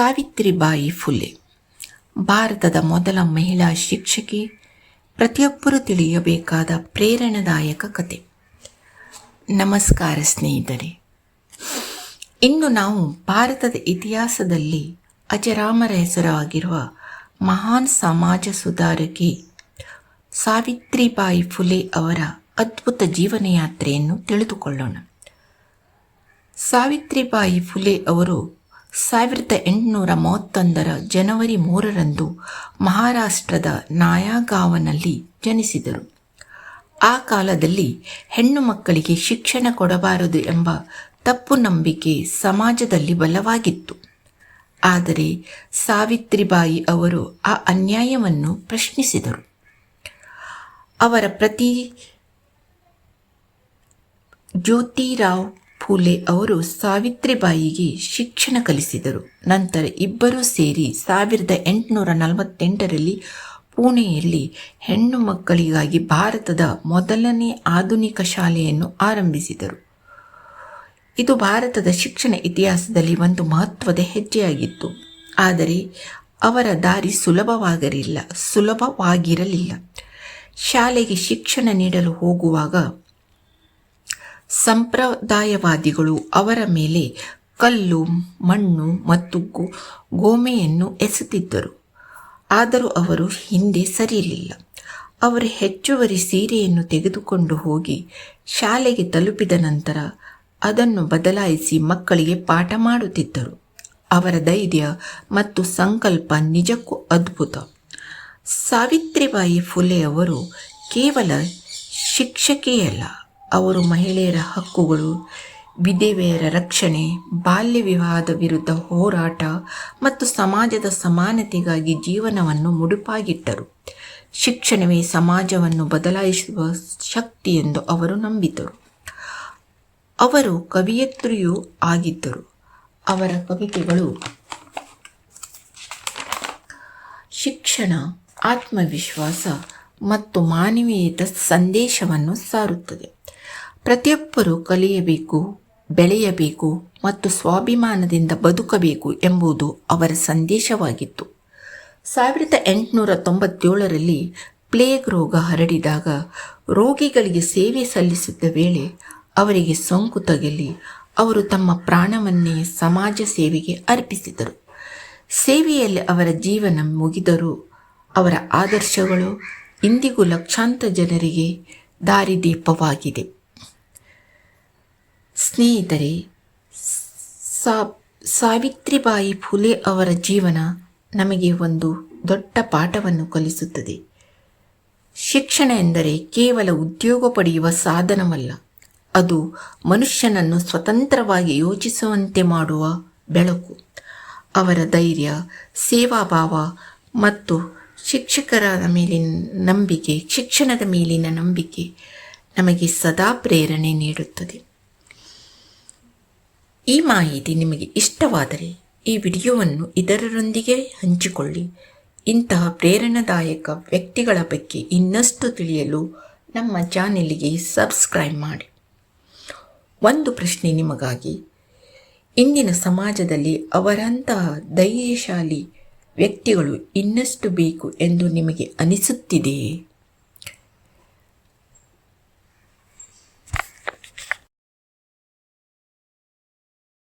ಸಾವಿತ್ರಿಬಾಯಿ ಫುಲೆ ಭಾರತದ ಮೊದಲ ಮಹಿಳಾ ಶಿಕ್ಷಕಿ. ಪ್ರತಿಯೊಬ್ಬರೂ ತಿಳಿಯಬೇಕಾದ ಪ್ರೇರಣಾದಾಯಕ ಕತೆ. ನಮಸ್ಕಾರ ಸ್ನೇಹಿತರೆ. ಇಂದು ನಾವು ಭಾರತದ ಇತಿಹಾಸದಲ್ಲಿ ಅಜರಾಮರ ಹೆಸರಾಗಿರುವ ಮಹಾನ್ ಸಮಾಜ ಸುಧಾರಕಿ ಸಾವಿತ್ರಿಬಾಯಿ ಫುಲೆ ಅವರ ಅದ್ಭುತ ಜೀವನ ಯಾತ್ರೆಯನ್ನು ತಿಳಿದುಕೊಳ್ಳೋಣ. ಸಾವಿತ್ರಿಬಾಯಿ ಫುಲೆ ಅವರು 1831 ಜನವರಿ 3ರಂದು ಮಹಾರಾಷ್ಟ್ರದ ನಾಯಾಗಾವನಲ್ಲಿ ಜನಿಸಿದರು. ಆ ಕಾಲದಲ್ಲಿ ಹೆಣ್ಣು ಮಕ್ಕಳಿಗೆ ಶಿಕ್ಷಣ ಕೊಡಬಾರದು ಎಂಬ ತಪ್ಪು ನಂಬಿಕೆ ಸಮಾಜದಲ್ಲಿ ಬಲವಾಗಿತ್ತು. ಆದರೆ ಸಾವಿತ್ರಿಬಾಯಿ ಅವರು ಆ ಅನ್ಯಾಯವನ್ನು ಪ್ರಶ್ನಿಸಿದರು. ಅವರ ಪತಿ ಜ್ಯೋತಿರಾವ್ ಫುಲೆ ಅವರು ಸಾವಿತ್ರಿಬಾಯಿಗೆ ಶಿಕ್ಷಣ ಕಲಿಸಿದರು. ನಂತರ ಇಬ್ಬರೂ ಸೇರಿ 1848ರಲ್ಲಿ ಪುಣೆಯಲ್ಲಿ ಹೆಣ್ಣು ಮಕ್ಕಳಿಗಾಗಿ ಭಾರತದ ಮೊದಲನೇ ಆಧುನಿಕ ಶಾಲೆಯನ್ನು ಆರಂಭಿಸಿದರು. ಇದು ಭಾರತದ ಶಿಕ್ಷಣ ಇತಿಹಾಸದಲ್ಲಿ ಒಂದು ಮಹತ್ವದ ಹೆಜ್ಜೆಯಾಗಿತ್ತು. ಆದರೆ ಅವರ ದಾರಿ ಸುಲಭವಾಗಿರಲಿಲ್ಲ. ಶಾಲೆಗೆ ಶಿಕ್ಷಣ ನೀಡಲು ಹೋಗುವಾಗ ಸಂಪ್ರದಾಯವಾದಿಗಳು ಅವರ ಮೇಲೆ ಕಲ್ಲು, ಮಣ್ಣು ಮತ್ತು ಗೋಮೆಯನ್ನು ಎಸೆದಿದ್ದರು. ಆದರೂ ಅವರು ಹಿಂದೆ ಸರಿಯಲಿಲ್ಲ. ಅವರು ಹೆಚ್ಚುವರಿ ಸೀರೆಯನ್ನು ತೆಗೆದುಕೊಂಡು ಹೋಗಿ ಶಾಲೆಗೆ ತಲುಪಿದ ನಂತರ ಅದನ್ನು ಬದಲಾಯಿಸಿ ಮಕ್ಕಳಿಗೆ ಪಾಠ ಮಾಡುತ್ತಿದ್ದರು. ಅವರ ಧೈರ್ಯ ಮತ್ತು ಸಂಕಲ್ಪ ನಿಜಕ್ಕೂ ಅದ್ಭುತ. ಸಾವಿತ್ರಿಬಾಯಿ ಫುಲೆ ಅವರು ಕೇವಲ ಶಿಕ್ಷಕಿಯಲ್ಲ, ಅವರು ಮಹಿಳೆಯರ ಹಕ್ಕುಗಳು, ವಿಧವೆಯರ ರಕ್ಷಣೆ, ಬಾಲ್ಯ ವಿವಾಹದ ವಿರುದ್ಧ ಹೋರಾಟ ಮತ್ತು ಸಮಾಜದ ಸಮಾನತೆಗಾಗಿ ಜೀವನವನ್ನು ಮುಡುಪಾಗಿಟ್ಟರು. ಶಿಕ್ಷಣವೇ ಸಮಾಜವನ್ನು ಬದಲಾಯಿಸುವ ಶಕ್ತಿ ಎಂದು ಅವರು ನಂಬಿದರು. ಅವರು ಕವಿಯತ್ರಿಯೂ ಆಗಿದ್ದರು. ಅವರ ಕವಿತೆಗಳು ಶಿಕ್ಷಣ, ಆತ್ಮವಿಶ್ವಾಸ ಮತ್ತು ಮಾನವೀಯತೆ ಸಂದೇಶವನ್ನು ಸಾರುತ್ತದೆ. ಪ್ರತಿಯೊಬ್ಬರೂ ಕಲಿಯಬೇಕು, ಬೆಳೆಯಬೇಕು ಮತ್ತು ಸ್ವಾಭಿಮಾನದಿಂದ ಬದುಕಬೇಕು ಎಂಬುದು ಅವರ ಸಂದೇಶವಾಗಿತ್ತು. 1897ರಲ್ಲಿ ಪ್ಲೇಗ್ ರೋಗ ಹರಡಿದಾಗ ರೋಗಿಗಳಿಗೆ ಸೇವೆ ಸಲ್ಲಿಸಿದ್ದ ವೇಳೆ ಅವರಿಗೆ ಸೋಂಕು ತಗುಲಿ ಅವರು ತಮ್ಮ ಪ್ರಾಣವನ್ನೇ ಸಮಾಜ ಸೇವೆಗೆ ಅರ್ಪಿಸಿದರು. ಸೇವೆಯಲ್ಲಿ ಅವರ ಜೀವನ ಮುಗಿದರೂ ಅವರ ಆದರ್ಶಗಳು ಇಂದಿಗೂ ಲಕ್ಷಾಂತರ ಜನರಿಗೆ ದಾರಿದೀಪವಾಗಿದೆ. ಸ್ನೇಹಿತರೆ, ಸಾವಿತ್ರಿಬಾಯಿ ಫುಲೆ ಅವರ ಜೀವನ ನಮಗೆ ಒಂದು ದೊಡ್ಡ ಪಾಠವನ್ನು ಕಲಿಸುತ್ತದೆ. ಶಿಕ್ಷಣ ಎಂದರೆ ಕೇವಲ ಉದ್ಯೋಗ ಪಡೆಯುವ ಸಾಧನವಲ್ಲ, ಅದು ಮನುಷ್ಯನನ್ನು ಸ್ವತಂತ್ರವಾಗಿ ಯೋಚಿಸುವಂತೆ ಮಾಡುವ ಬೆಳಕು. ಅವರ ಧೈರ್ಯ, ಸೇವಾಭಾವ ಮತ್ತು ಶಿಕ್ಷಣದ ಮೇಲಿನ ನಂಬಿಕೆ ನಮಗೆ ಸದಾ ಪ್ರೇರಣೆ ನೀಡುತ್ತದೆ. ಈ ಮಾಹಿತಿ ನಿಮಗೆ ಇಷ್ಟವಾದರೆ ಈ ವಿಡಿಯೋವನ್ನು ಇತರರೊಂದಿಗೆ ಹಂಚಿಕೊಳ್ಳಿ. ಇಂತಹ ಪ್ರೇರಣಾದಾಯಕ ವ್ಯಕ್ತಿಗಳ ಬಗ್ಗೆ ಇನ್ನಷ್ಟು ತಿಳಿಯಲು ನಮ್ಮ ಚಾನೆಲ್ಗೆ ಸಬ್ಸ್ಕ್ರೈಬ್ ಮಾಡಿ. ಒಂದು ಪ್ರಶ್ನೆ ನಿಮಗಾಗಿ: ಇಂದಿನ ಸಮಾಜದಲ್ಲಿ ಅವರಂತಹ ಧೈರ್ಯಶಾಲಿ ವ್ಯಕ್ತಿಗಳು ಇನ್ನಷ್ಟು ಬೇಕು ಎಂದು ನಿಮಗೆ ಅನಿಸುತ್ತಿದೆಯೇ?